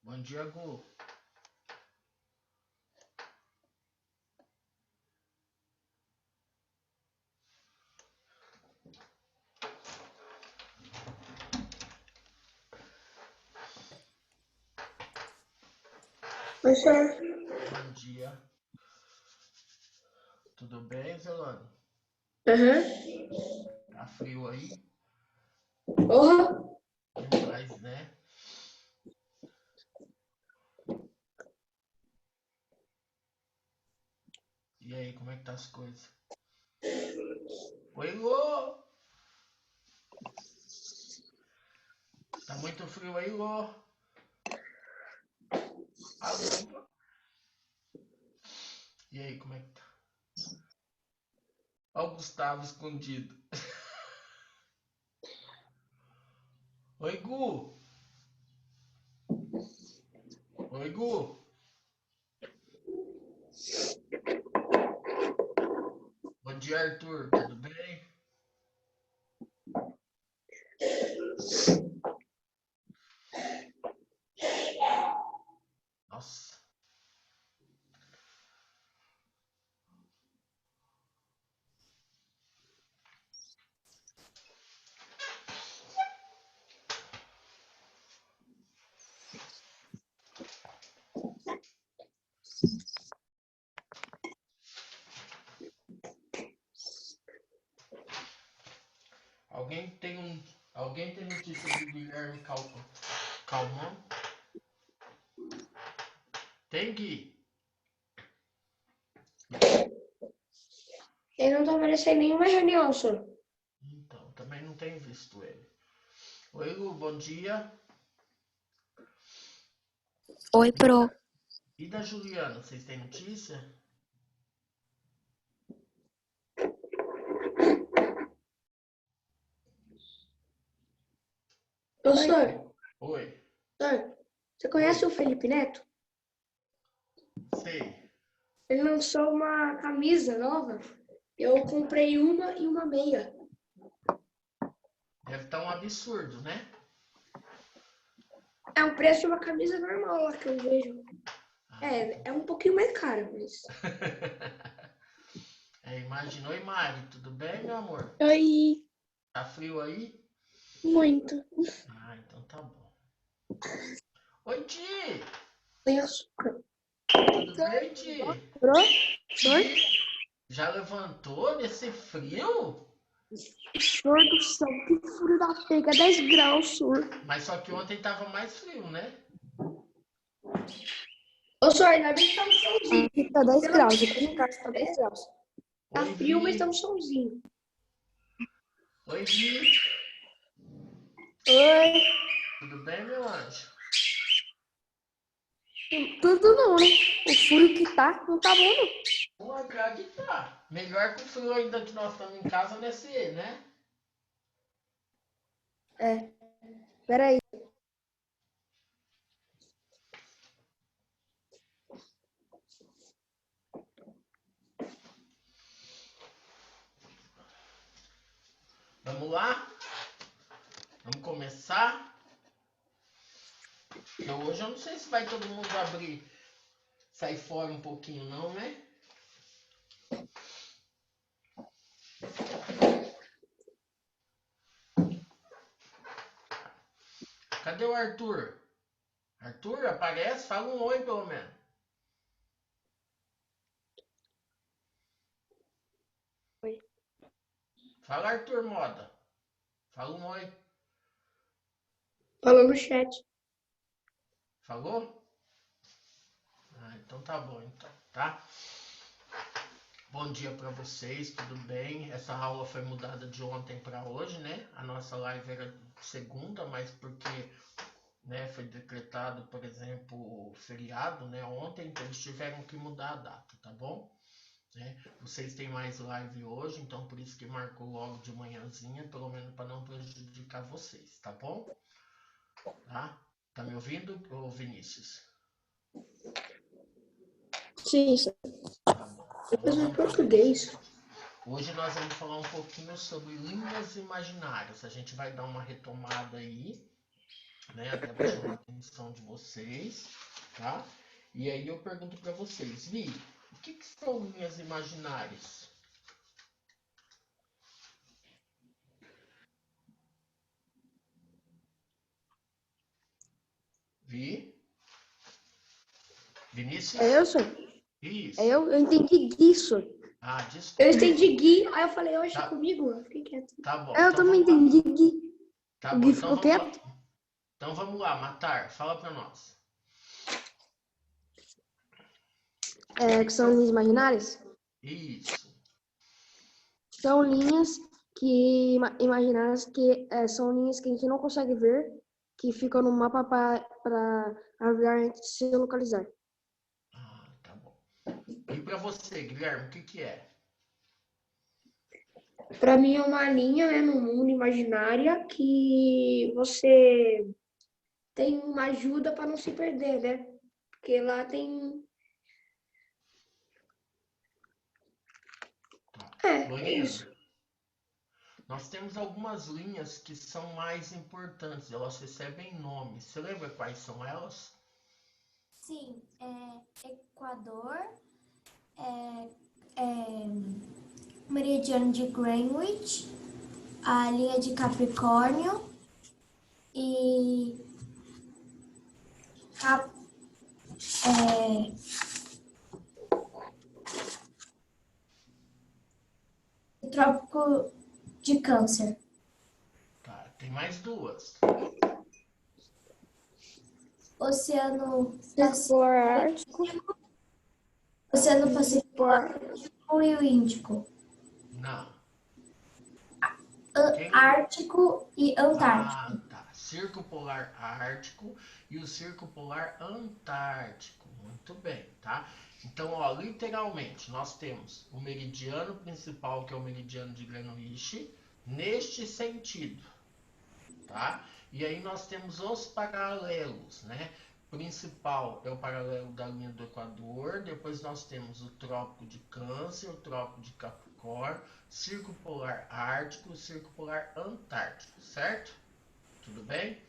Bom dia, Gu. Oi, senhor. Bom dia. Tudo bem, Zelano? Aham. Tá frio aí? Porra. Demais, né? E aí, como é que tá as coisas? Oi, Lô! Tá muito frio aí, Lô? Alô? E aí, como é que tá? Ó o Gustavo escondido. Oi, Gu! Oi, Gu! Bom dia, Arthur. Tudo bem? Nossa. Alguém tem notícia do Guilherme Calmon? Tem, Gui? Ele não tá aparecendo em nenhuma reunião, senhor. Então, também não tenho visto ele. Oi, Lu, bom dia. Oi, Pro. E da Juliana, vocês têm notícia? Ô, senhor. Oi. Senhor, você conhece Oi. o Felipe Neto? Sei. Ele lançou uma camisa nova. Eu comprei uma e uma meia. Deve estar um absurdo, né? É o preço de uma camisa normal lá que eu vejo. Ah, É um pouquinho mais caro, mas... imagina. Oi, Mari, tudo bem, meu amor? Oi. Tá frio aí? Muito. Ah, então tá bom. Oi, Ti! Isso. Tudo bem, Ti? Pro? Senhor? Já levantou nesse frio? Senhor do céu, que frio da pega, 10 graus, senhor. Mas só que ontem tava mais frio, né? Ô, senhor, ainda bem que tá um solzinho. Aqui tá 10 graus, aqui em casa tá 10 graus. Tá Oi, frio, mas tá um Vi. solzinho. Oi, Vi. Oi. Tudo bem, meu anjo? Tudo não, né? O frio que tá, não tá bom, não. Não acreditar. Melhor que o frio ainda que nós estamos em casa nesse, né? É. Peraí. Vamos lá? Vamos começar? Porque hoje eu não sei se vai todo mundo abrir, sair fora um pouquinho não, né? Cadê o Arthur? Arthur, aparece? Fala um oi pelo menos. Oi. Fala, Arthur Moda. Fala um oi. Falou no chat. Falou? Ah, então tá bom, então, tá? Bom dia pra vocês, tudo bem? Essa aula foi mudada de ontem pra hoje, né? A nossa live era segunda, mas porque, né, foi decretado, por exemplo, feriado, né, ontem, então eles tiveram que mudar a data, tá bom? Né? Vocês têm mais live hoje, então por isso que marcou logo de manhãzinha, pelo menos para não prejudicar vocês, tá bom? Tá me ouvindo, ô Vinícius? Sim, senhor. Tá bom. Então nós Depois em vamos português. Hoje nós vamos falar um pouquinho sobre línguas imaginárias. A gente vai dar uma retomada aí, né? Até para chamar a atenção de vocês, tá? E aí eu pergunto para vocês, Vi, o que são linhas imaginárias? Vi? Vinícius? É eu, senhor? Isso. Eu entendi isso. Ah, Eu desculpa. entendi Gui, aí eu falei, oxe, Tá. comigo? Eu fiquei quieto. Tá bom. Eu Então também vamos lá. entendi, Gui. Tá O bom, Gui então ficou vamos lá. quieto. Então vamos lá, Matar, fala para nós. Que são linhas imaginárias? Isso. São linhas imaginárias que são linhas que a gente não consegue ver, que ficam no mapa para ajudar a gente se localizar. Ah, tá bom. E para você, Guilherme, o que é? Pra mim é uma linha, né, no mundo imaginária que você tem uma ajuda para não se perder, né? Porque lá tem. Tá. É Lorena, isso. nós temos algumas linhas que são mais importantes, elas recebem nomes. Você lembra quais são elas? Sim, Equador, meridiano de Greenwich, a linha de Capricórnio e o Trópico de Câncer. Tá, tem mais duas. Oceano Polar Ártico. Oceano Pacífico Polar... e o Índico. Não. Ártico e Antártico. Ah, tá. Círculo Polar Ártico e o Círculo Polar Antártico. Muito bem, tá? Então, ó, literalmente, nós temos o meridiano principal, que é o meridiano de Greenwich, neste sentido, tá? E aí nós temos os paralelos, né? Principal é o paralelo da linha do Equador, depois nós temos o Trópico de Câncer, o Trópico de Capricórnio, Círculo Polar Ártico e o Círculo Polar Antártico, certo? Tudo bem?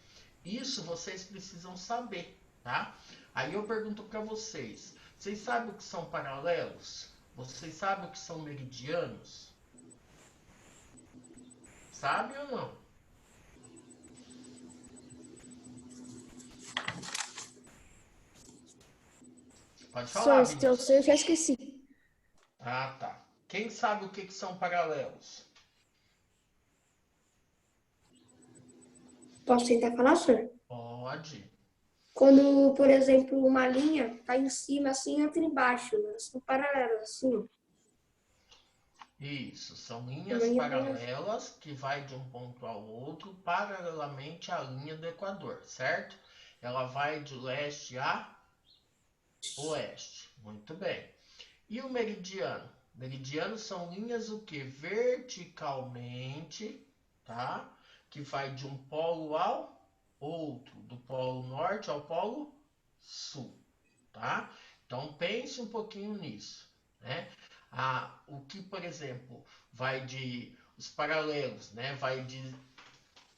Isso vocês precisam saber, tá? Aí eu pergunto para vocês, vocês sabem o que são paralelos? Vocês sabem o que são meridianos? Sabe ou não? Pode falar, Senhor, se eu sei, eu já esqueci. Ah, tá. Quem sabe o que são paralelos? Posso tentar falar, senhor? Pode. Quando, por exemplo, uma linha tá em cima, assim, outra embaixo, né? São paralelas, assim. Isso, são Uma linhas linha paralelas que vai de um ponto ao outro paralelamente à linha do Equador, certo? Ela vai de leste a oeste. Muito bem. E o meridiano? Meridianos são linhas o que? Verticalmente, tá? Que vai de um polo ao outro, do polo norte ao polo sul, tá? Então pense um pouquinho nisso, né? O que, por exemplo, vai de os paralelos, né? Vai de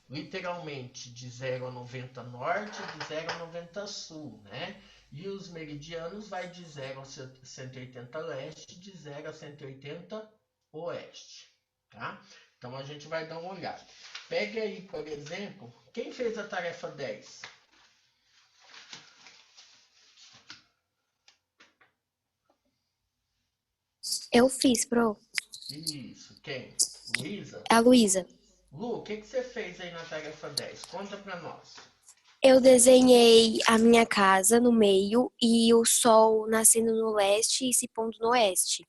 literalmente de 0 a 90 norte, de 0 a 90 sul, né? E os meridianos vai de 0 a 180 leste, de 0 a 180 oeste, tá? Então a gente vai dar uma olhada. Pegue aí, por exemplo, quem fez a tarefa 10? Eu fiz, pro. Isso, quem? Luísa? A Luísa. Lu, o que você fez aí na tarefa 10? Conta pra nós. Eu desenhei a minha casa no meio e o sol nascendo no leste e se pondo no oeste.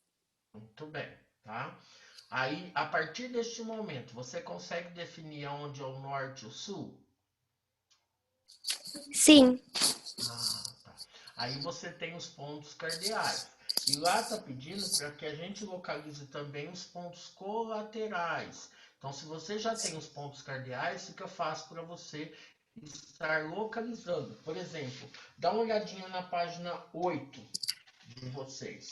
Muito bem, tá? Aí, a partir deste momento, você consegue definir onde é o norte e o sul? Sim, Tá. Aí você tem os pontos cardeais. E lá está pedindo para que a gente localize também os pontos colaterais. Então, se você já tem os pontos cardeais, fica fácil para você estar localizando. Por exemplo, dá uma olhadinha na página 8 de vocês.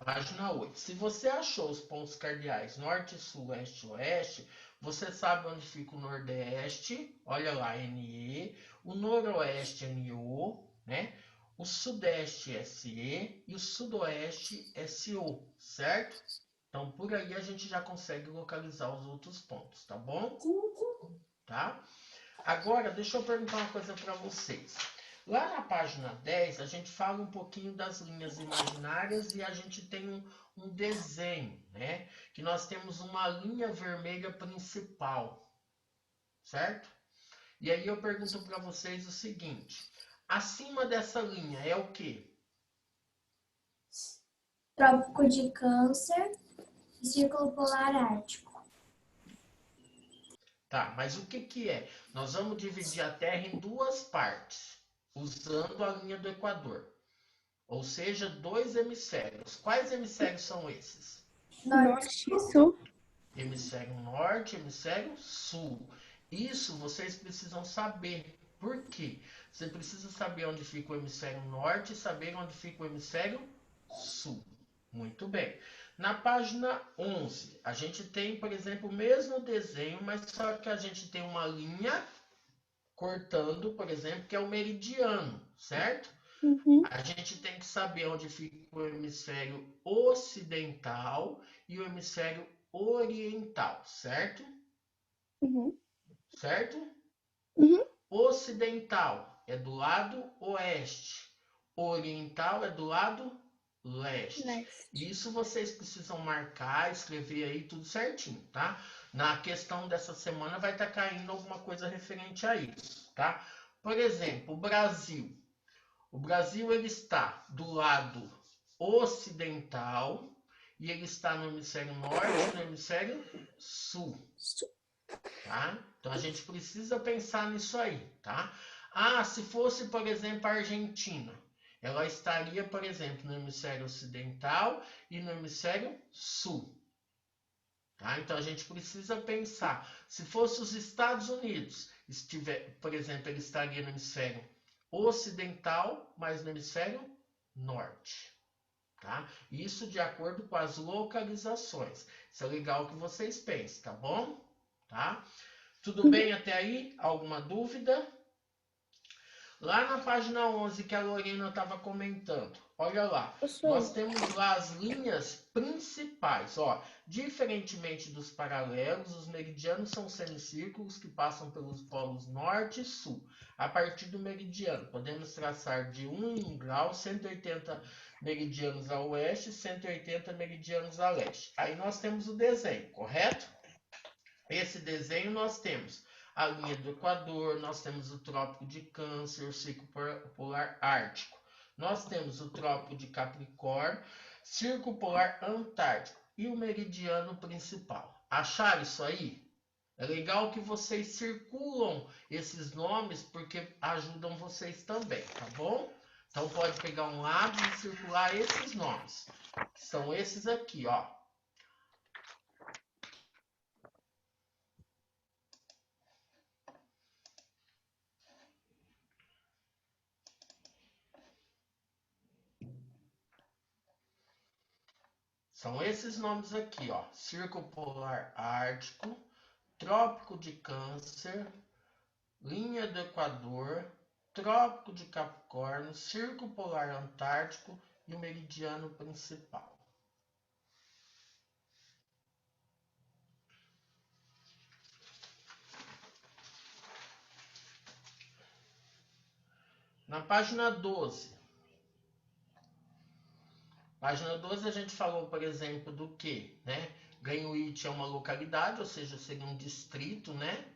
Página 8. Se você achou os pontos cardeais norte, sul, leste e oeste, Você sabe onde fica o Nordeste, olha lá, NE, o Noroeste, NO, né? O Sudeste, SE e o Sudoeste, SO, certo? Então, por aí a gente já consegue localizar os outros pontos, tá bom? Tá? Agora, deixa eu perguntar uma coisa para vocês. Lá na página 10, a gente fala um pouquinho das linhas imaginárias e a gente tem um desenho, né? Que nós temos uma linha vermelha principal, certo? E aí eu pergunto para vocês o seguinte: acima dessa linha é o quê? Trópico de Câncer e Círculo Polar Ártico. Tá, mas o que que é? Nós vamos dividir a Terra em duas partes, usando a linha do Equador. Ou seja, dois hemisférios. Quais hemisférios são esses? Norte e sul. Hemisfério norte, hemisfério sul. Isso vocês precisam saber. Por quê? Você precisa saber onde fica o hemisfério norte e saber onde fica o hemisfério sul. Muito bem. Na página 11, a gente tem, por exemplo, o mesmo desenho, mas só que a gente tem uma linha cortando, por exemplo, que é o meridiano, certo? Uhum. A gente tem que saber onde fica o hemisfério ocidental e o hemisfério oriental, certo? Uhum. Certo? Uhum. Ocidental é do lado oeste, oriental é do lado leste. Isso vocês precisam marcar, escrever aí tudo certinho, tá? Na questão dessa semana vai estar caindo alguma coisa referente a isso, tá? Por exemplo, o Brasil. O Brasil ele está do lado ocidental e ele está no hemisfério norte e no hemisfério sul, tá? Então a gente precisa pensar nisso aí, tá? Ah, se fosse, por exemplo, a Argentina, ela estaria, por exemplo, no hemisfério ocidental e no hemisfério sul, tá? Então a gente precisa pensar, se fosse os Estados Unidos, por exemplo, ele estaria no hemisfério ocidental, mas no hemisfério norte, tá? Isso de acordo com as localizações. Isso é legal que vocês pensem, tá bom? Tá? Tudo bem até aí? Alguma dúvida? Lá na página 11 que a Lorena estava comentando, olha lá, nós temos lá as linhas principais, ó, diferentemente dos paralelos, os meridianos são semicírculos que passam pelos polos norte e sul. A partir do meridiano, podemos traçar de 1 em 1 grau, 180 meridianos a oeste, 180 meridianos a leste. Aí nós temos o desenho, correto? Esse desenho nós temos a linha do Equador, nós temos o Trópico de Câncer, o Círculo Polar Ártico. Nós temos o Trópico de Capricórnio, Círculo Polar Antártico e o meridiano principal. Acharam isso aí? É legal que vocês circulam esses nomes porque ajudam vocês também, tá bom? Então pode pegar um lápis e circular esses nomes. São esses aqui, ó. São esses nomes aqui, ó. Círculo Polar Ártico, Trópico de Câncer, Linha do Equador, Trópico de Capricórnio, Círculo Polar Antártico e o Meridiano Principal. Na página 12. Página 12 a gente falou, por exemplo, do que, né? Ganhuíte é uma localidade, ou seja, seria um distrito, né?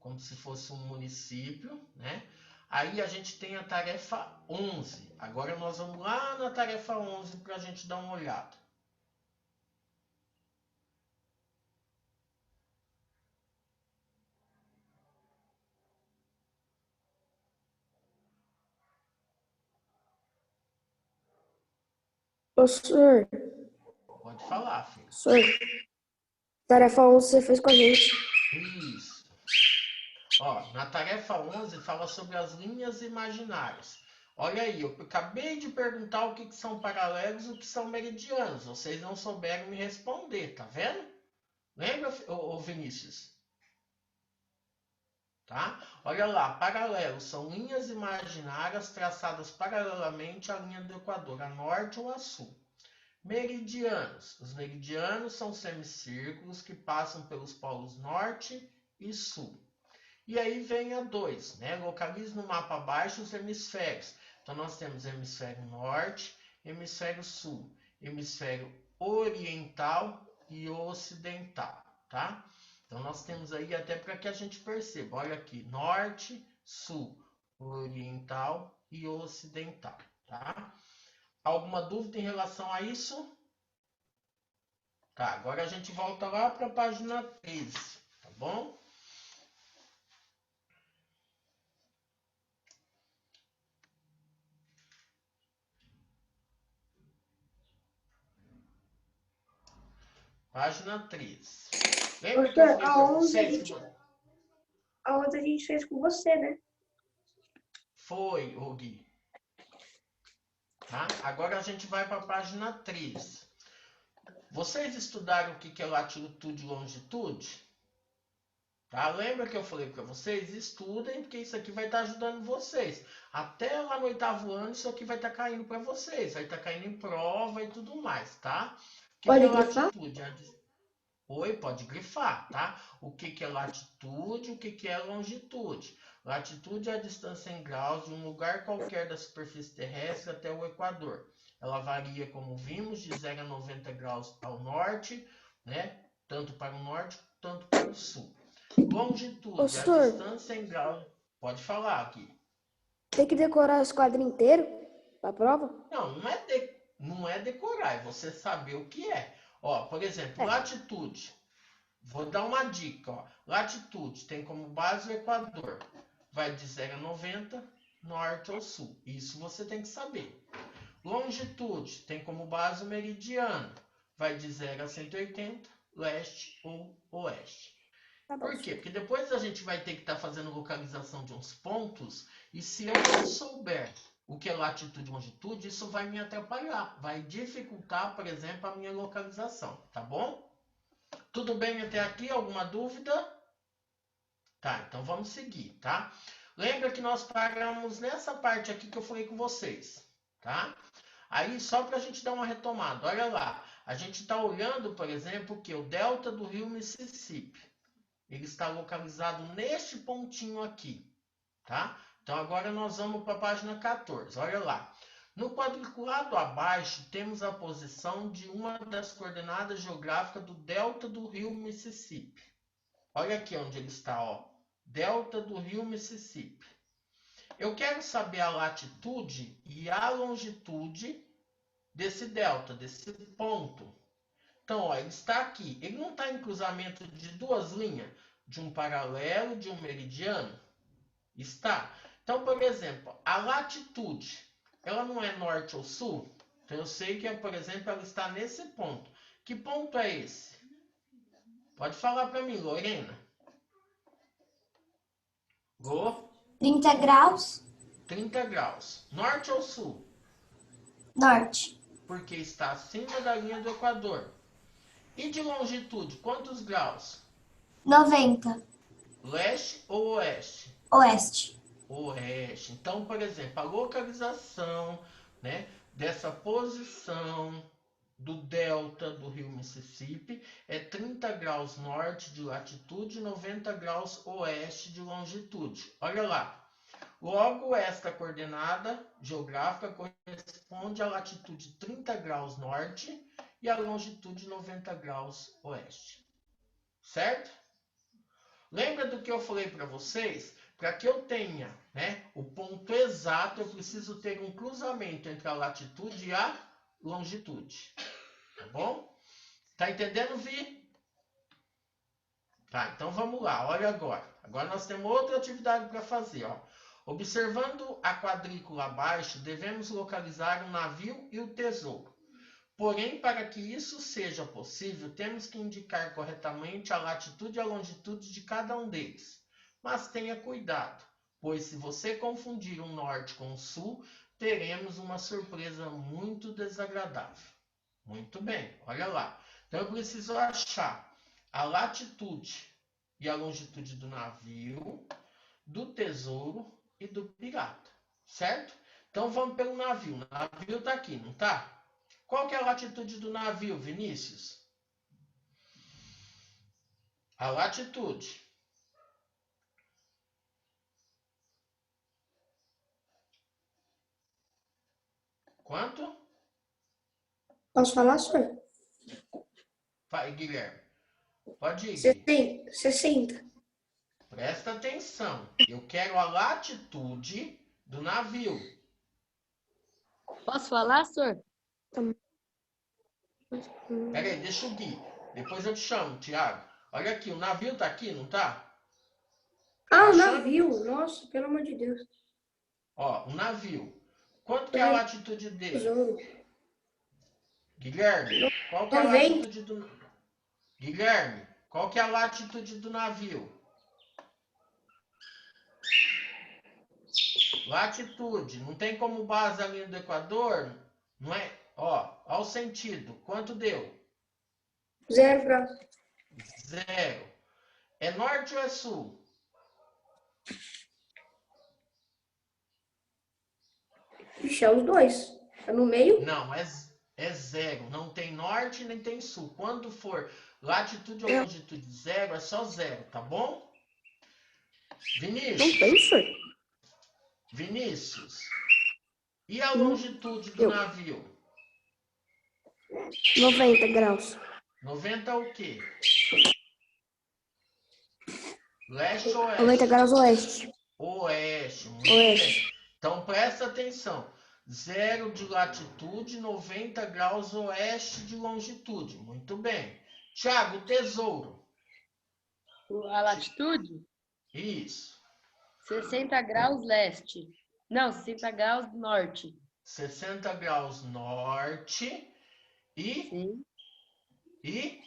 Como se fosse um município, né? Aí a gente tem a tarefa 11. Agora nós vamos lá na tarefa 11 para a gente dar uma olhada. Professor, Pode falar, filho. professor, tarefa 11 você fez com a gente. Isso. Ó, na tarefa 11 fala sobre as linhas imaginárias. Olha aí, eu acabei de perguntar o que são paralelos e o que são meridianos. Vocês não souberam me responder, tá vendo? Lembra, ô Vinícius? tá? Olha lá, paralelos são linhas imaginárias traçadas paralelamente à linha do Equador, a norte ou a sul. Meridianos. Os meridianos são semicírculos que passam pelos polos norte e sul. E aí vem a 2, né? Localize no mapa abaixo os hemisférios. Então, nós temos hemisfério norte, hemisfério sul, hemisfério oriental e ocidental, tá? Então, nós temos aí até para que a gente perceba. Olha aqui, norte, sul, oriental e ocidental, tá? Alguma dúvida em relação a isso? Tá, agora a gente volta lá para a página 13, tá bom? Página 13. Lembra que eu falei para vocês? A outra a gente fez com você, né? Foi, Gui. Tá? Agora a gente vai para a página 13. Vocês estudaram o que é latitude e longitude? Tá? Lembra que eu falei para vocês? Estudem, porque isso aqui vai estar ajudando vocês. Até lá no 8º ano, isso aqui vai estar caindo para vocês. Vai estar caindo em prova e tudo mais, tá? O que é latitude? Oi, pode grifar, tá? O que é latitude, o que é longitude? Latitude é a distância em graus de um lugar qualquer da superfície terrestre até o Equador. Ela varia, como vimos, de 0 a 90 graus ao norte, né? Tanto para o norte, tanto para o sul. Longitude é a distância em graus... Pode falar aqui. Tem que decorar esse quadro inteiro para prova? Não é decorar, é você saber o que é. Ó, por exemplo, latitude. Vou dar uma dica, ó. Latitude tem como base o Equador. Vai de 0 a 90, norte ou sul. Isso você tem que saber. Longitude tem como base o meridiano. Vai de 0 a 180, leste ou oeste. Por quê? Porque depois a gente vai ter que estar fazendo localização de uns pontos. E se eu não souber o que é latitude e longitude, isso vai me atrapalhar. Vai dificultar, por exemplo, a minha localização. Tá bom? Tudo bem até aqui? Alguma dúvida? Tá, então vamos seguir, tá? Lembra que nós paramos nessa parte aqui que eu falei com vocês, tá? Aí, só para a gente dar uma retomada, olha lá. A gente está olhando, por exemplo, que o delta do rio Mississippi. Ele está localizado neste pontinho aqui, tá? Então, agora nós vamos para a página 14, olha lá. No quadriculado abaixo, temos a posição de uma das coordenadas geográficas do delta do rio Mississippi. Olha aqui onde ele está, ó. Delta do rio Mississippi. Eu quero saber a latitude e a longitude desse delta, desse ponto. Então, ó, ele está aqui. Ele não está em cruzamento de duas linhas, de um paralelo, de um meridiano? Está. Então, por exemplo, a latitude, ela não é norte ou sul? Então, eu sei que, por exemplo, ela está nesse ponto. Que ponto é esse? Pode falar para mim, Lorena. 30 graus. 30 graus. Norte ou sul? Norte. Porque está acima da linha do Equador. E de longitude, quantos graus? 90. Leste ou oeste? Oeste. Oeste. Então, por exemplo, a localização, né, dessa posição do delta do rio Mississippi é 30 graus norte de latitude e 90 graus oeste de longitude. Olha lá. Logo, esta coordenada geográfica corresponde à latitude 30 graus norte e à longitude 90 graus oeste. Certo? Lembra do que eu falei para vocês? Para que eu tenha, né, o ponto exato, eu preciso ter um cruzamento entre a latitude e a longitude. Tá bom? Tá entendendo, Vi? Tá, então vamos lá, olha agora. Agora nós temos outra atividade para fazer, ó. Observando a quadrícula abaixo, devemos localizar o navio e o tesouro. Porém, para que isso seja possível, temos que indicar corretamente a latitude e a longitude de cada um deles. Mas tenha cuidado, pois se você confundir o norte com o sul, teremos uma surpresa muito desagradável. Muito bem, olha lá. Então eu preciso achar a latitude e a longitude do navio, do tesouro e do pirata, certo? Então vamos pelo navio. O navio está aqui, não está? Qual que é a latitude do navio, Vinícius? A latitude. Quanto? Posso falar, senhor? Vai, Guilherme. Pode ir, Gui. 60. Presta atenção. Eu quero a latitude do navio. Posso falar, senhor? Peraí, deixa o Gui. Depois eu te chamo, Thiago. Olha aqui, o navio tá aqui, não tá? Ah, o Achando? navio. Nossa, pelo amor de Deus. Ó, o navio. Quanto que é a latitude dele? Tesouro. Guilherme, qual que é a 90. latitude do... Guilherme, qual que é a latitude do navio? Latitude. Não tem como base a linha do Equador? Não é? Ó o sentido. Quanto deu? 0 graus. 0. É norte ou é sul? Ixi, é os dois. É no meio? Não, é 0. Não tem norte nem tem sul. Quando for latitude ou longitude 0, é só 0, tá bom? Não tem, senhor. Vinícius. E a longitude do navio? 90 graus. 90 o quê? Leste ou 90 oeste? graus oeste. Oeste. Muito Oeste. bem. Então presta atenção. 0 de latitude, 90 graus oeste de longitude. Muito bem. Tiago, tesouro. A latitude? Isso. 60 graus leste. Não, 60 graus norte. 60 graus norte e, Sim. e,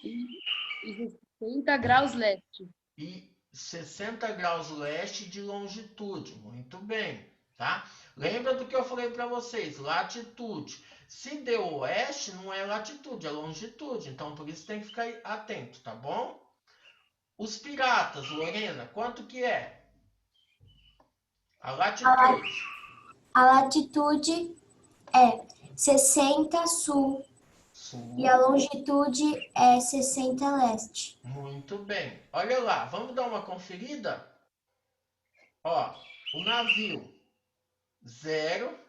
E 60 graus leste. e 60 graus leste de longitude. Muito bem, tá? Lembra do que eu falei para vocês? Latitude. Se deu oeste, não é latitude, é longitude. Então, por isso tem que ficar atento, tá bom? Os piratas, Lorena, quanto que é? A latitude. A latitude é 60 sul Sul. e a longitude é 60 leste. Muito bem. Olha lá, vamos dar uma conferida? Ó, o navio 0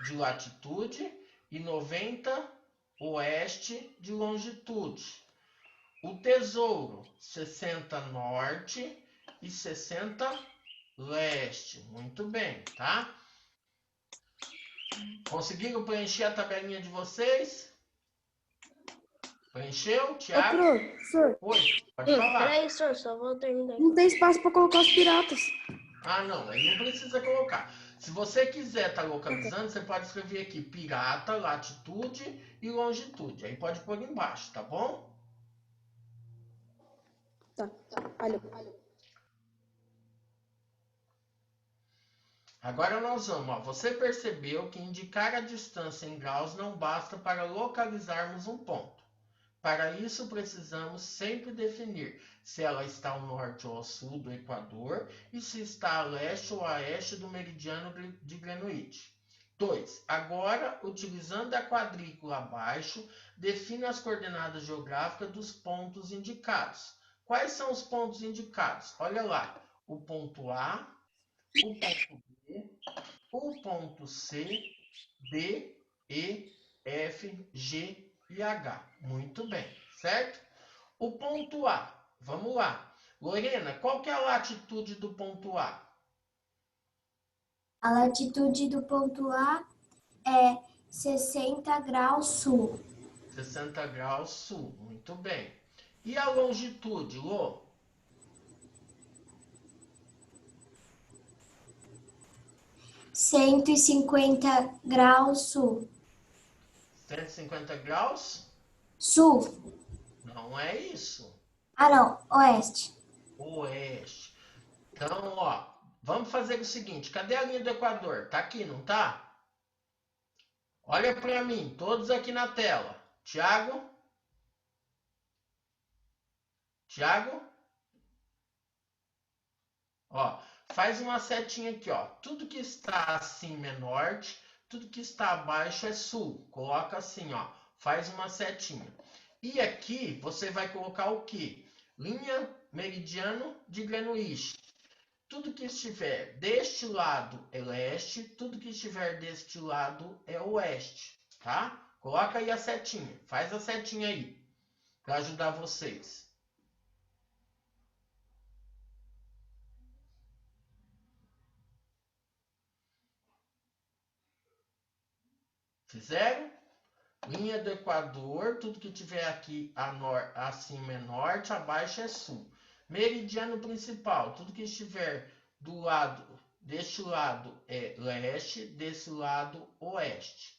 de latitude e 90 oeste de longitude. O tesouro 60 norte e 60 leste. Muito bem, tá? Conseguiram preencher a tabelinha de vocês? Preencheu, Ô, Thiago? professor, Oi, pode falar. Peraí, senhor, só vou terminar. não tem espaço para colocar os piratas. Ah, não, aí não precisa colocar. Se você quiser estar localizando, você pode escrever aqui pirata, latitude e longitude. Aí pode pôr embaixo, tá bom? Tá, valeu. Agora nós vamos, ó. Você percebeu que indicar a distância em graus não basta para localizarmos um ponto. Para isso, precisamos sempre definir se ela está ao norte ou ao sul do Equador e se está a leste ou a oeste do meridiano de Greenwich. 2. Agora, utilizando a quadrícula abaixo, defina as coordenadas geográficas dos pontos indicados. Quais são os pontos indicados? Olha lá, o ponto A, o ponto B, o ponto C, D, E, F, G e H. Muito bem, certo? O ponto A, vamos lá. Lorena, qual que é a latitude do ponto A? A latitude do ponto A é 60 graus sul. 60 graus sul, muito bem. E a longitude, Lô? 150 graus sul. 150 graus? Sul. Não é isso. Ah, não. Oeste. Oeste. Então, ó, vamos fazer o seguinte. Cadê a linha do Equador? Tá aqui, não tá? Olha para mim, todos aqui na tela. Tiago? Tiago? Ó, faz uma setinha aqui, ó. Tudo que está acima é norte, tudo que está abaixo é sul. Coloca assim, ó. Faz uma setinha. E aqui você vai colocar o quê? Linha meridiano de Greenwich. Tudo que estiver deste lado é leste, tudo que estiver deste lado é oeste, tá? Coloca aí a setinha, faz a setinha aí, para ajudar vocês. Fizeram? Linha do Equador, tudo que tiver aqui acima é norte, abaixo é sul. Meridiano principal, tudo que estiver do lado, deste lado é leste, desse lado oeste.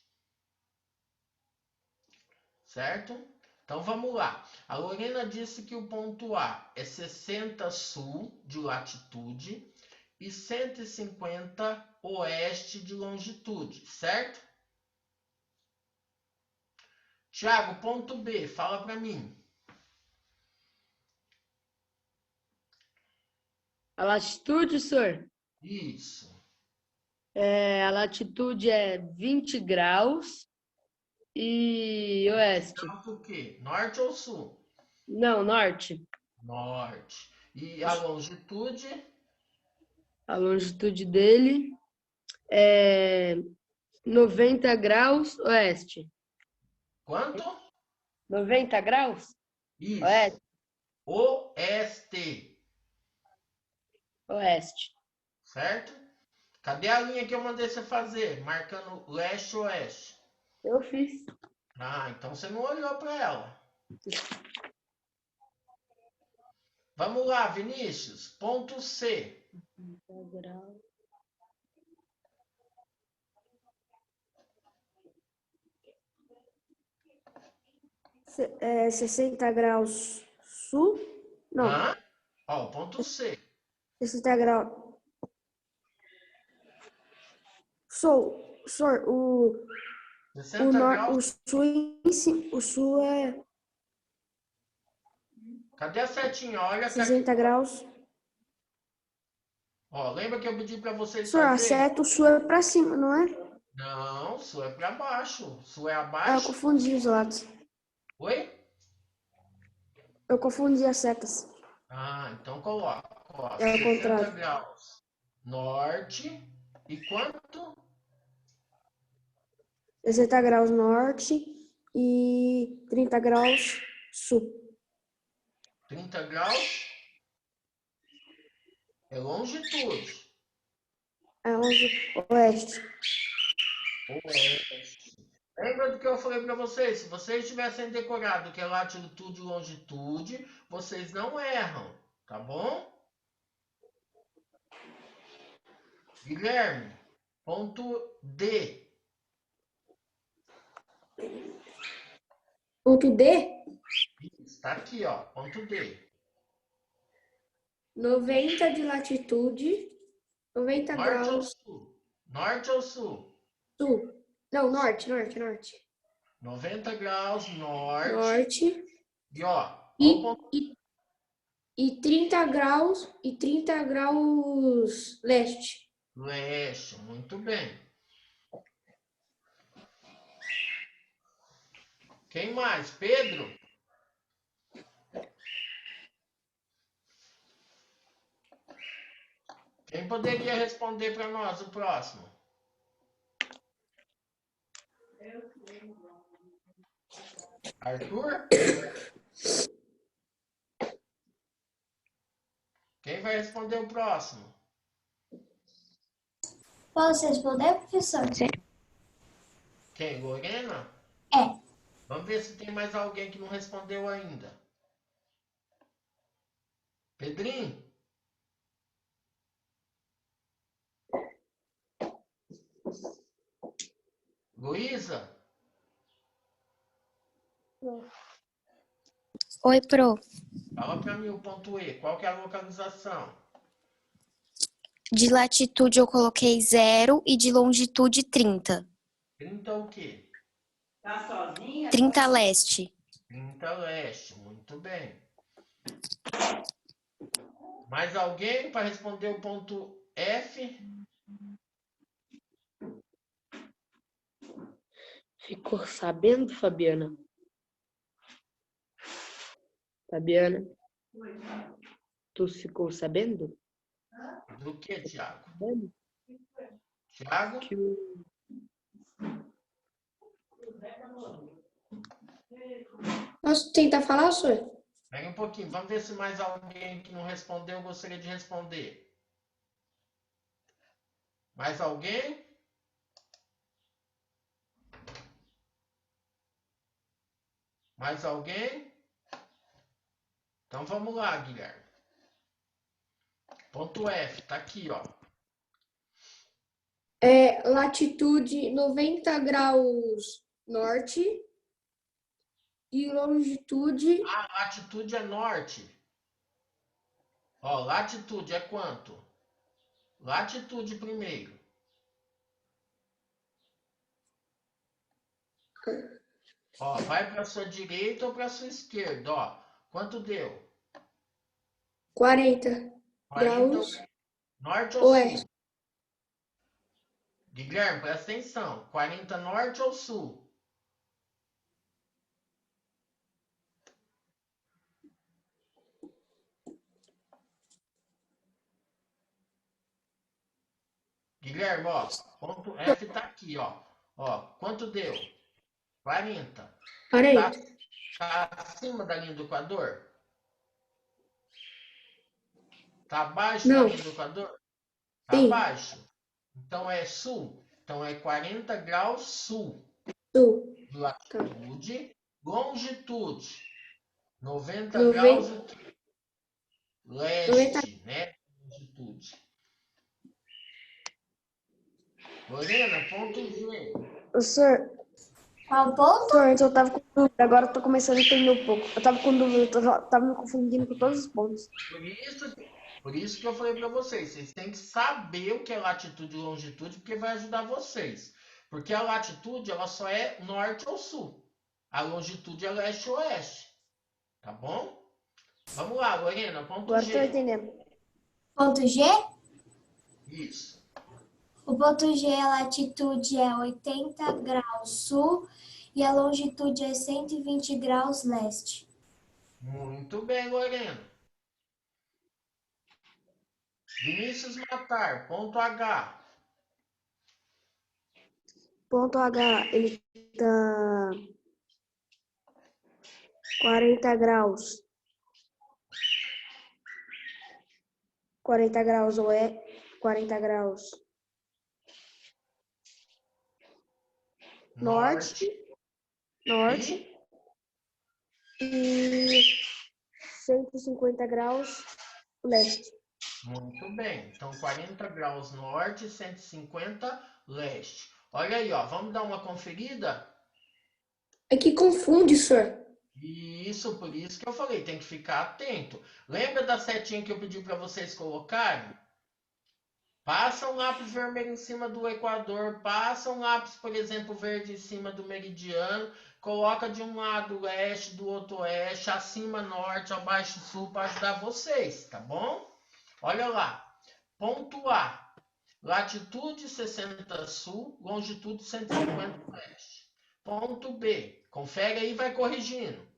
Certo? Então vamos lá. A Lorena disse que o ponto A é 60 sul de latitude e 150 oeste de longitude, certo? Tiago, ponto B, fala para mim. A latitude, senhor? Isso. A latitude é 20 graus e oeste. Então, o quê? Norte ou sul? Não, norte. Norte. E a longitude? A longitude dele é 90 graus oeste. Quanto? 90 graus? Isso. Oeste. Oeste. Oeste. Certo? Cadê a linha que eu mandei você fazer? Marcando leste e oeste. Eu fiz. Ah, então você não olhou para ela. Vamos lá, Vinícius. Ponto C. É 60 graus sul? Não, Hã? Ó, ponto C. 60 graus. Senhor, o 60 graus. o sul é Cadê a setinha? Olha aqui. 60 graus. Ó, lembra que eu pedi para vocês Senhor, a fazerem? seta, o sul é pra cima, não é? Não, sul é para baixo. Sul é Ah, eu abaixo. confundi os lados. Oi? Eu confundi as setas. Ah, então coloca. Ó, É o 60 contrário. graus norte. E quanto? 60 graus norte e 30 graus sul. 30 graus é longitude. É onde oeste. Oeste. Lembra do que eu falei para vocês? Se vocês tivessem decorado que é latitude e longitude, vocês não erram, tá bom? Guilherme, ponto D. Ponto D, Está aqui, ó, ponto D. 90 de latitude, 90 Norte ou graus sul? Norte ou sul? sul. Não, norte. 90 graus norte. Norte. E ó, E, ó o ponto e 30 graus leste. leste. Muito bem. Quem mais? Pedro? Quem poderia responder para nós o próximo? Arthur? Quem vai responder o próximo? Posso responder, professor? Quem? Lorena? É. Vamos ver se tem mais alguém que não respondeu ainda. Pedrinho? Luísa? Oi, pro. Fala para mim o ponto E. Qual que é a localização? De latitude eu coloquei 0 e de longitude 30. 30 o quê? 30 leste. 30 leste. Muito bem. Mais alguém para responder o ponto F. Ficou sabendo, Fabiana? Fabiana? Tu ficou sabendo? Do que, Tiago? Sabendo Tiago? que o... Posso tentar falar, senhor? Pega um pouquinho. Vamos ver se mais alguém que não respondeu gostaria de responder. Mais alguém? Mais alguém? Então vamos lá, Guilherme. Ponto F, tá aqui, ó. Latitude 90 graus norte e longitude A latitude é norte. Ó, latitude é quanto? Latitude primeiro. Ó, vai para sua direita ou para sua esquerda, ó. Quanto deu? 40 graus norte ou oeste. sul? Guilherme, presta atenção. 40 norte ou sul? Guilherme, ó. Ponto F tá aqui, ó. Ó, quanto deu? 40. 40. Tá acima da linha do Equador? Tá abaixo da Não. linha do Equador? Tá Sim. abaixo. Então é sul. Então é 40 graus sul. Sul. Latitude. Longitude. 90 Noven- graus o quê? Leste, né? Longitude. Lorena, ponto G. O senhor, Qual ponto? senhor, antes eu tava com dúvida, agora eu tô começando a entender um pouco. Eu tava com dúvida, tava me confundindo com todos os pontos. Por isso que eu falei para vocês. Vocês têm que saber o que é latitude e longitude, porque vai ajudar vocês. Porque a latitude, ela só é norte ou sul. A longitude é leste ou oeste. Tá bom? Vamos lá, Lorena, ponto Agora eu tô G. entendendo. Ponto G? Isso. O ponto G, a latitude é 80 graus sul e a longitude é 120 graus leste. Muito bem, Lorena. Vinícius Matar, ponto H. Ponto H, ele tá 40 graus. 40 graus ou é 40 graus norte e 150 graus leste. Muito bem. Então, 40 graus norte, 150 leste. Olha aí, ó. Vamos dar uma conferida? É que confunde, senhor. Isso, por isso que eu falei, tem que ficar atento. Lembra da setinha que eu pedi para vocês colocarem? Passa um lápis vermelho em cima do equador, passa um lápis, por exemplo, verde em cima do meridiano, coloca de um lado leste, do outro oeste, acima norte, abaixo sul, para ajudar vocês, tá bom? Olha lá. Ponto A. Latitude 60 sul, longitude 150 oeste. Ponto B. Confere aí e vai corrigindo.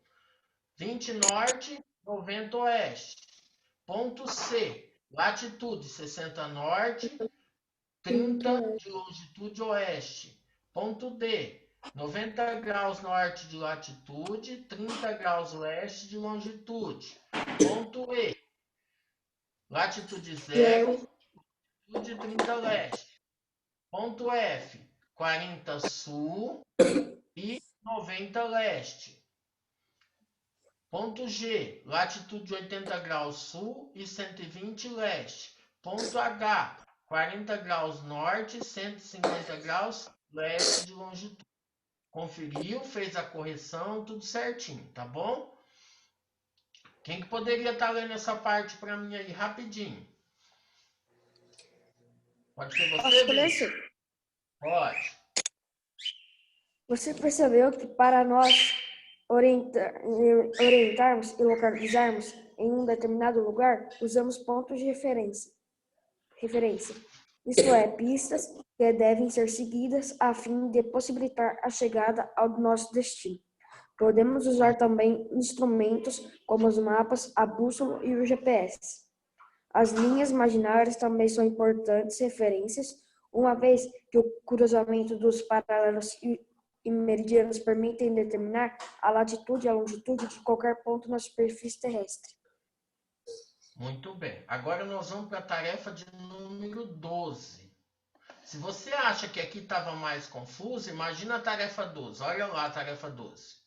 20 norte, 90 oeste. Ponto C. Latitude 60 norte, 30 de longitude oeste. Ponto D. 90 graus norte de latitude, 30 graus leste de longitude. Ponto E. Latitude 0, longitude 30 leste. Ponto F. 40 sul e 90 leste. Ponto G, latitude 80 graus sul e 120 leste. Ponto H, 40 graus norte, 150 graus leste de longitude. Conferiu, fez a correção, tudo certinho, tá bom? Quem que poderia estar lendo essa parte para mim aí rapidinho? Pode ser Posso você, escolher, Vinícius? senhor? Pode. Você percebeu que para nós orientarmos e localizarmos em um determinado lugar, usamos pontos de referência. referência. Isto é, pistas que devem ser seguidas a fim de possibilitar a chegada ao nosso destino. Podemos usar também instrumentos como os mapas, a bússola e o GPS. As linhas imaginárias também são importantes referências, uma vez que o cruzamento dos paralelos e meridianos permitem determinar a latitude e a longitude de qualquer ponto na superfície terrestre. Muito bem. Agora nós vamos para a tarefa de número 12. Se você acha que aqui estava mais confuso, imagina a tarefa 12. Olha lá a tarefa 12.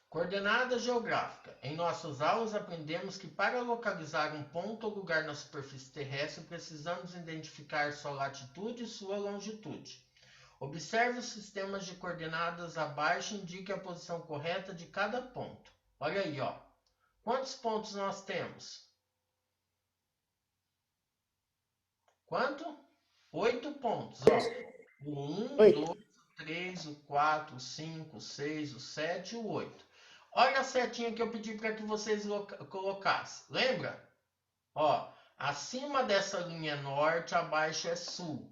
Coordenada geográfica. Em nossas aulas aprendemos que para localizar um ponto ou lugar na superfície terrestre, precisamos identificar sua latitude e sua longitude. Observe os sistemas de coordenadas abaixo e indique a posição correta de cada ponto. Olha aí, ó. Quantos pontos nós temos? Quanto? 8 pontos, ó. O 1, 2, o 3, o 4, o 5, o 6, o 7 e o 8. Olha a setinha que eu pedi para que vocês colocassem. Lembra? Ó, acima dessa linha é norte, abaixo é sul.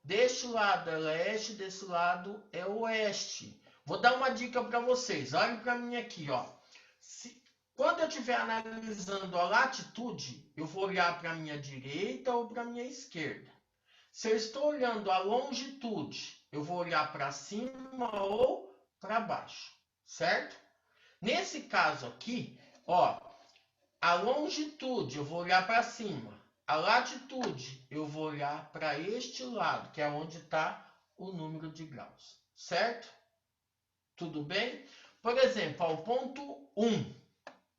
Deste lado é leste, desse lado é oeste. Vou dar uma dica para vocês. Olhem para mim aqui, ó. Quando eu estiver analisando a latitude, eu vou olhar para a minha direita ou para a minha esquerda. Se eu estou olhando a longitude, eu vou olhar para cima ou para baixo, certo? Nesse caso aqui, ó, a longitude eu vou olhar para cima. A latitude eu vou olhar para este lado, que é onde está o número de graus, certo? Tudo bem? Por exemplo, ao ponto 1,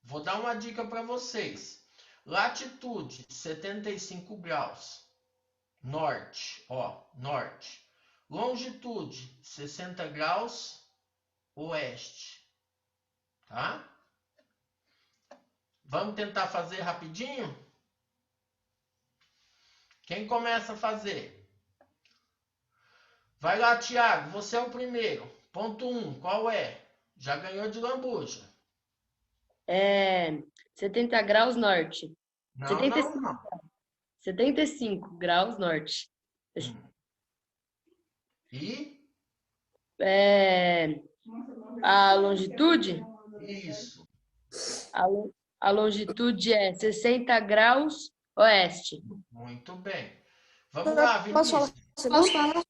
vou dar uma dica para vocês. Latitude 75 graus, norte, ó, norte. Longitude 60 graus, oeste, tá? Vamos tentar fazer rapidinho? Quem começa a fazer? Vai lá, Thiago, você é o primeiro. Ponto 1, qual é? Já ganhou de lambuja. 70 graus norte. Não, 75, não. 75 graus norte. E? A longitude? Isso. A longitude é 60 graus oeste. Muito bem. Vamos lá, Posso Vinícius. falar?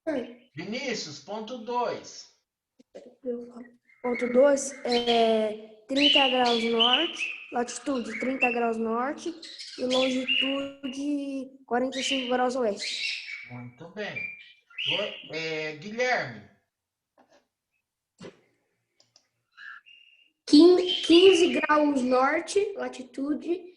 Vinícius, ponto 2. Ponto 2 é 30 graus norte, latitude 30 graus norte e longitude 45 graus oeste. Muito bem. Guilherme. 15 graus norte, latitude,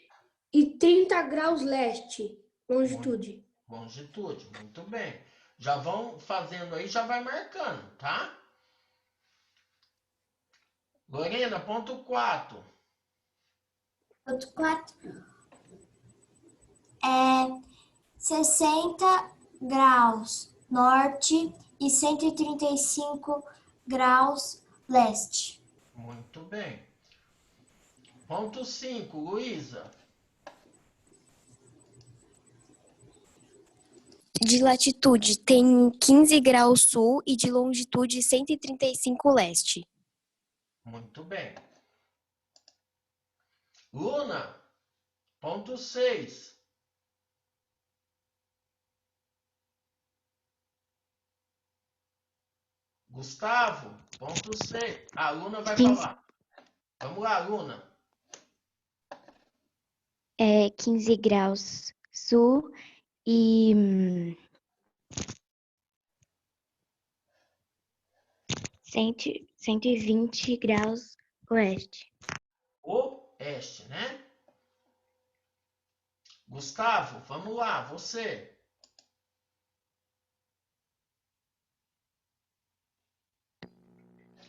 e 30 graus leste, longitude. Longitude, muito bem. Já vão fazendo aí, já vai marcando, tá? Lorena, ponto 4. Ponto 4 é 60 graus norte e 135 graus leste. Muito bem. Ponto 5, Luísa. De latitude tem 15 graus sul e de longitude 135 leste. Muito bem. Luna, ponto 6. Gustavo, ponto 6. A Luna vai falar. Vamos lá, Luna. 15 graus sul e 120 graus oeste. Oeste, né? Gustavo, vamos lá, você.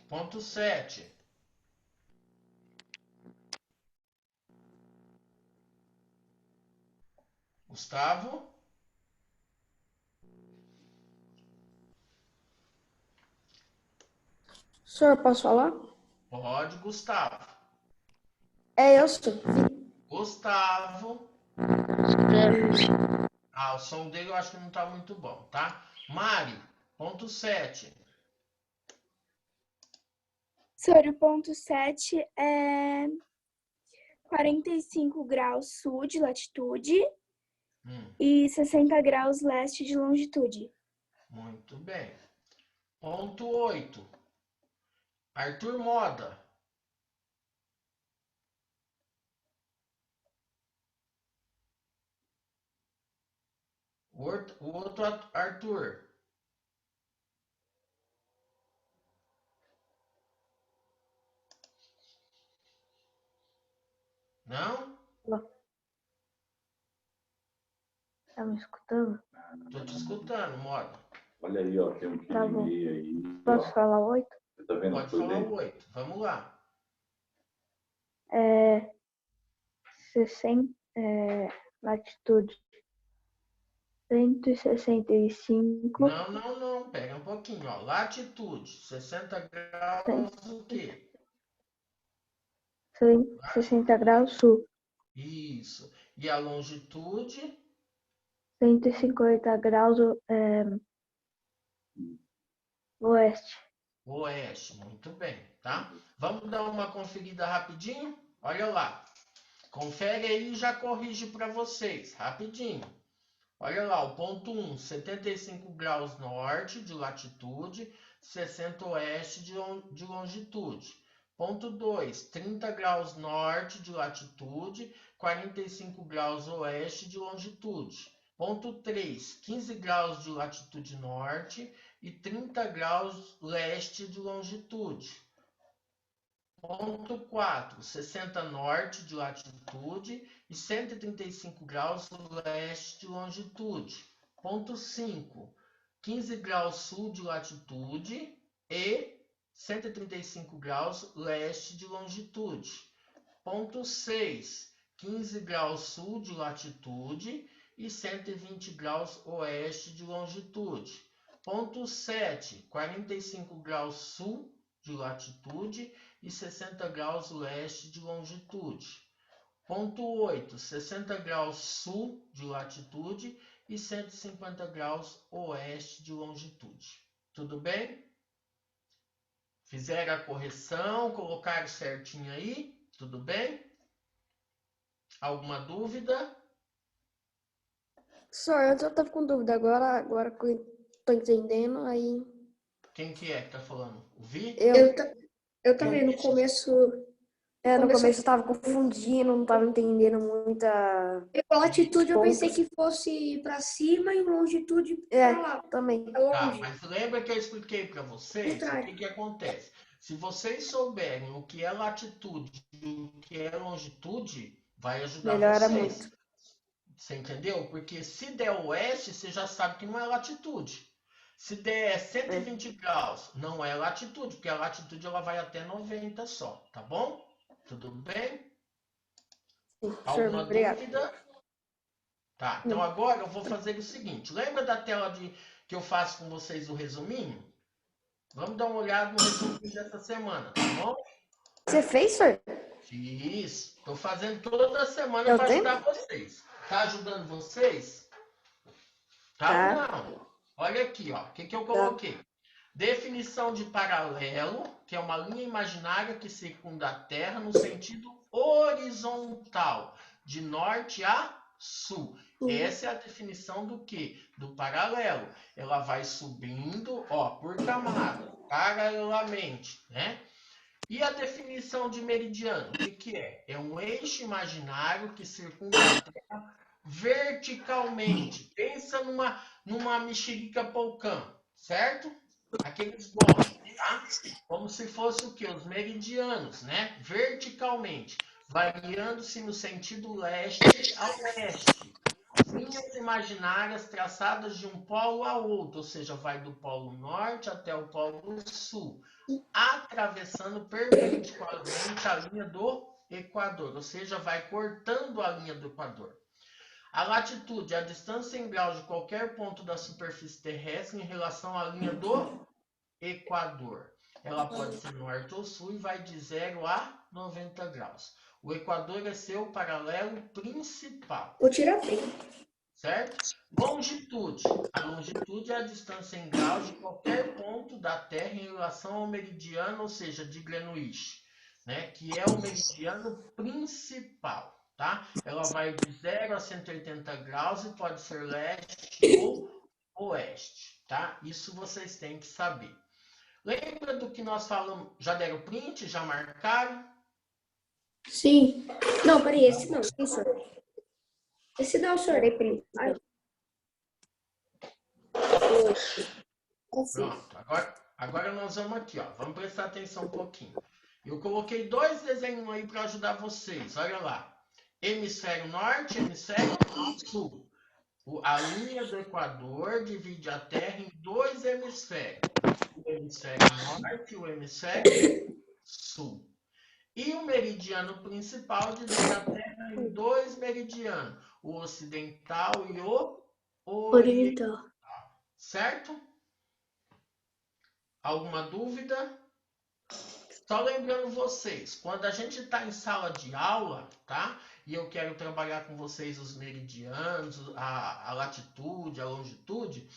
Ponto 7. Gustavo. Senhor, posso falar? Pode, Gustavo. É, eu sou. Gustavo. Ah, o som dele eu acho que não tá muito bom, tá? Mari, ponto 7. Sobre o ponto 7, é 45 graus sul de latitude e 60 graus leste de longitude. Muito bem. Ponto 8. Arthur Moda. O outro Arthur. Não? Tá me escutando? Tô te escutando, Moda. Olha aí, ó, tem um Tá bom. aí. Posso falar 8? Você tá vendo? Pode falar o 8. Vamos lá. 60, latitude 165. Não. Pega um pouquinho, ó. Latitude, 60 graus o quê? 60 graus sul. Isso. E a longitude? 150 graus oeste. Oeste. Muito bem, tá? Vamos dar uma conferida rapidinho? Olha lá. Confere aí e já corrige para vocês, rapidinho. Olha lá, o ponto 1, 75 graus norte de latitude, 60 oeste de longitude. Ponto 2, 30 graus norte de latitude, 45 graus oeste de longitude. Ponto 3, 15 graus de latitude norte e 30 graus leste de longitude. Ponto 4, 60 norte de latitude e 135 graus leste de longitude. Ponto 5, 15 graus sul de latitude e 135 graus leste de longitude. Ponto 6, 15 graus sul de latitude e 120 graus oeste de longitude. Ponto 7, 45 graus sul de latitude e 60 graus leste de longitude. Ponto 8, 60 graus sul de latitude e 150 graus oeste de longitude. Tudo bem? Fizeram a correção, colocaram certinho aí? Tudo bem? Alguma dúvida? Só, eu já tava com dúvida. Agora que eu tô entendendo, aí. Quem que é que tá falando? O Vi? Eu também, no começo, No começo eu tava confundindo, não tava entendendo muita. a latitude eu pontos. pensei que fosse para cima e longitude para lá. Também. Pra longe. Mas lembra que eu expliquei para vocês o que acontece? Se vocês souberem o que é latitude e o que é longitude, vai ajudar Melhora vocês. muito. Você entendeu? Porque se der oeste, você já sabe que não é latitude. Se der 120 graus, não é latitude, porque a latitude ela vai até 90 só, tá bom? Tudo bem? Sim, Alguma obrigado. dúvida? Tá, então agora eu vou fazer o seguinte. Lembra da tela que eu faço com vocês o resuminho? Vamos dar uma olhada no resuminho dessa semana, tá bom? Você fez, senhor? Fiz. Estou fazendo toda semana para ajudar vocês. Tá ajudando vocês? Tá ou não? Olha aqui, ó. O que eu coloquei? Definição de paralelo, que é uma linha imaginária que circunda a Terra no sentido horizontal, de norte a sul. Essa é a definição do quê? Do paralelo. Ela vai subindo, ó, por camada, paralelamente, né? E a definição de meridiano, o que é? É um eixo imaginário que circunda a Terra verticalmente. Pensa numa mexerica polcã, certo? Aqueles blocos, tá? Como se fosse o quê? Os meridianos, né? Verticalmente, variando-se no sentido leste a oeste. Linhas imaginárias traçadas de um polo a outro, ou seja, vai do polo norte até o polo sul, atravessando perpendicularmente a linha do Equador, ou seja, vai cortando a linha do Equador. A latitude é a distância em graus de qualquer ponto da superfície terrestre em relação à linha do Equador. ela pode ser norte ou sul e vai de 0 a 90 graus. O Equador é seu paralelo principal. Vou tirar print. Certo? Longitude. A longitude é a distância em graus de qualquer ponto da Terra em relação ao meridiano, ou seja, de Greenwich, né? Que é o meridiano principal, tá? Ela vai de 0 a 180 graus e pode ser leste ou oeste, tá? Isso vocês têm que saber. Lembra do que nós falamos? Já deram print? Já marcaram? Sim. Não, peraí, esse não. Sim, senhor. Esse não, senhor. Dei print. Ai. Pronto, agora nós vamos aqui, ó. Vamos prestar atenção um pouquinho. Eu coloquei 2 desenhos aí para ajudar vocês. Olha lá. Hemisfério norte, hemisfério sul. A linha do Equador divide a Terra em 2 hemisférios. O hemisfério norte e o hemisfério sul. E o meridiano principal divide a Terra em 2 meridianos. O ocidental e o oriental. Certo? Alguma dúvida? Só lembrando vocês, quando a gente está em sala de aula, tá? E eu quero trabalhar com vocês os meridianos, a latitude, a longitude,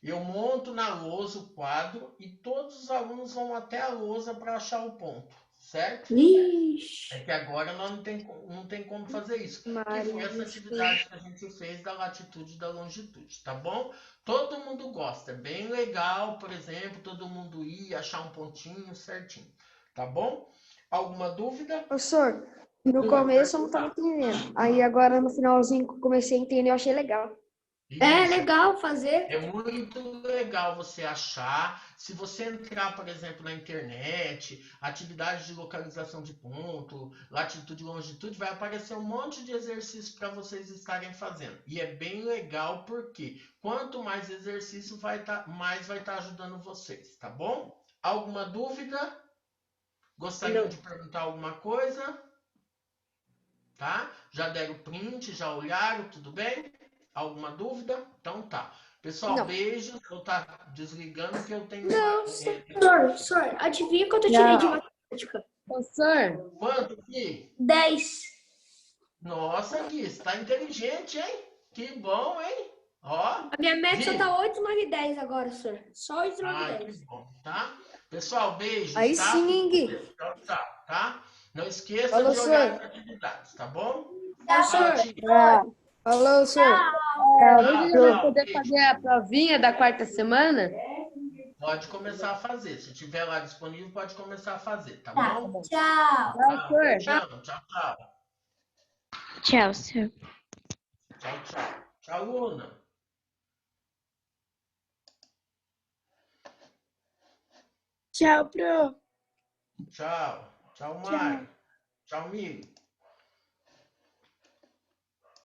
eu monto na lousa o quadro e todos os alunos vão até a lousa para achar o ponto, certo? Ixi. É que agora nós não tem como fazer isso. Que foi essa atividade que a gente fez da latitude e da longitude, tá bom? Todo mundo gosta, é bem legal, por exemplo, todo mundo ir, achar um pontinho certinho, tá bom? Alguma dúvida? Professor, no começo eu não estava entendendo. Aí agora no finalzinho que eu comecei a entender, eu achei legal. É Isso. legal fazer. É muito legal você achar. Se você entrar, por exemplo, na internet, atividades de localização de ponto, latitude e longitude, vai aparecer um monte de exercícios para vocês estarem fazendo. E é bem legal porque quanto mais exercício, mais vai estar ajudando vocês, tá bom? Alguma dúvida? Gostariam de perguntar alguma coisa? Tá? Já deram print, já olharam, tudo bem? Alguma dúvida? Então tá. Pessoal, Não. beijos. Eu tá desligando que eu tenho Não, senhor, adivinha quanto eu tirei de matemática? Professor, Quanto, Gui? 10. Nossa, Gui, você tá inteligente, hein? Que bom, hein? Ó. A minha média só Gui. tá 8, 9 e 10 agora, senhor. Só 8, 9 e Ai, que 10. bom, tá? Pessoal, beijos, Aí tá? sim, Gui. Tchau, tchau, tá? Não esqueça Falou, de olhar senhor. as atividades, tá bom? Tá, senhor. Tchau. Falou, senhor. hoje eu vou poder fazer a provinha da quarta semana? Pode começar a fazer. Se tiver lá disponível, pode começar a fazer, tá Tá, bom? tchau. Professor. Tchau, tchau, tchau. Tchau, senhor. Tchau, tchau. Tchau, Luna. Tchau, pro. Tchau. Tchau, Mário. Tchau, Mili.